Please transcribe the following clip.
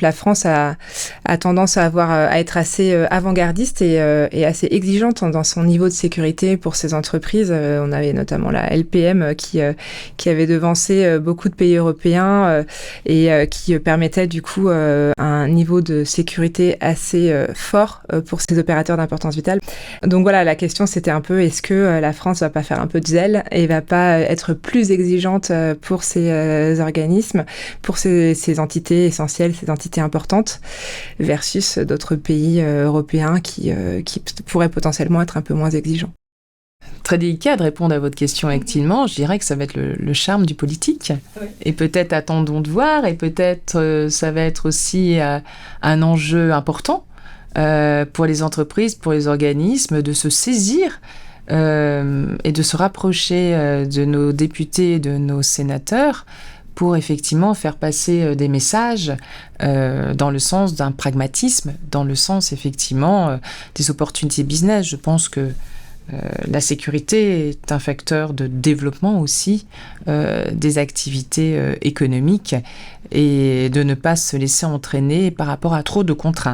La France a tendance à être assez avant-gardiste et assez exigeante dans son niveau de sécurité pour ses entreprises. On avait notamment la LPM qui avait devancé beaucoup de pays européens et qui permettait du coup un niveau de sécurité assez fort pour ses opérateurs d'importance vitale. Donc voilà, la question c'était un peu est-ce que la France va pas faire un peu de zèle et va pas être plus exigeante pour ces organismes, pour ces entités essentielles, ces entités importantes, versus d'autres pays européens qui pourraient potentiellement être un peu moins exigeants. Très délicat de répondre à votre question activement. Je dirais que ça va être le charme du politique. Oui. Et peut-être attendons de voir, et peut-être ça va être aussi un enjeu important pour les entreprises, pour les organismes, de se saisir et de se rapprocher de nos députés, de nos sénateurs, pour effectivement faire passer des messages dans le sens d'un pragmatisme, dans le sens effectivement des opportunités business. Je pense que la sécurité est un facteur de développement aussi des activités économiques et de ne pas se laisser entraîner par rapport à trop de contraintes.